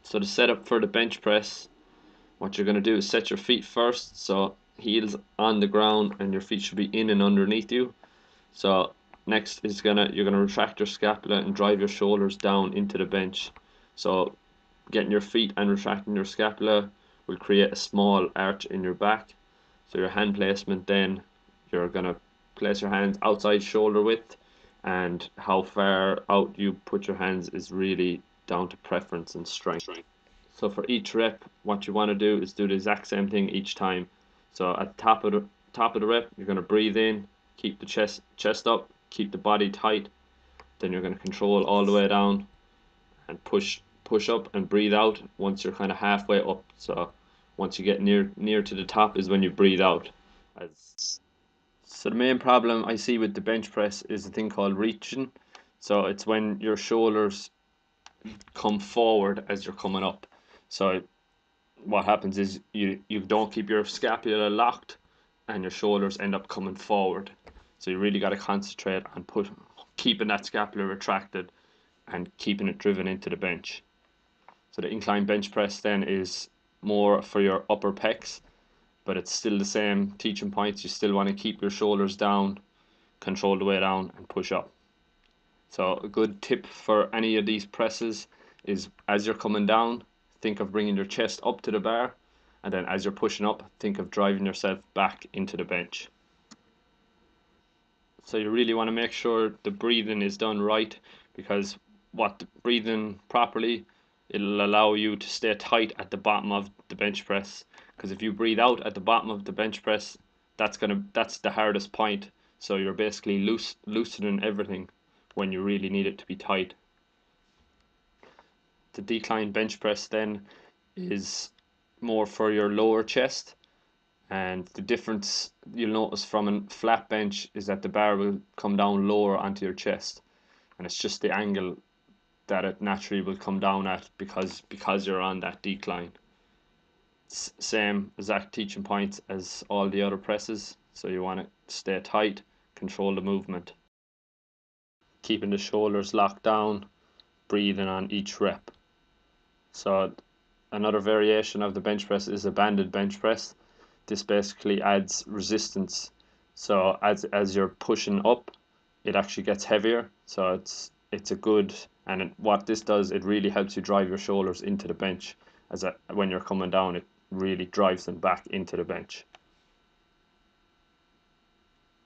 So the setup for the bench press, what you're going to do is set your feet first, so heels on the ground and your feet should be in and underneath you. So next is you're gonna retract your scapula and drive your shoulders down into the bench. So getting your feet and retracting your scapula will create a small arch in your back. So your hand placement, then you're gonna place your hands outside shoulder width, and how far out you put your hands is really down to preference and strength. So for each rep, what you want to do is do the exact same thing each time. So at the top of the rep, you're going to breathe in, keep the chest up, keep the body tight. Then you're going to control all the way down and push up and breathe out once you're kind of halfway up. So once you get near to the top is when you breathe out. So the main problem I see with the bench press is a thing called reaching. So it's when your shoulders come forward as you're coming up. So what happens is you don't keep your scapula locked and your shoulders end up coming forward. So you really got to concentrate on keeping that scapula retracted and keeping it driven into the bench. So the incline bench press then is more for your upper pecs, but it's still the same teaching points. You still want to keep your shoulders down, control the way down, and push up. So a good tip for any of these presses is as you're coming down, think of bringing your chest up to the bar, and then as you're pushing up, think of driving yourself back into the bench. So you really want to make sure the breathing is done right, because breathing properly, it'll allow you to stay tight at the bottom of the bench press. Because if you breathe out at the bottom of the bench press, that's the hardest point. So you're basically loosening everything when you really need it to be tight. The decline bench press then is more for your lower chest, and the difference you'll notice from a flat bench is that the bar will come down lower onto your chest, and it's just the angle that it naturally will come down at because you're on that decline. Same exact teaching points as all the other presses, so you want to stay tight, control the movement, keeping the shoulders locked down, breathing on each rep. So another variation of the bench press is a banded bench press. This basically adds resistance. So as you're pushing up, it actually gets heavier. So it's a good, and what this does, it really helps you drive your shoulders into the bench. When you're coming down, it really drives them back into the bench.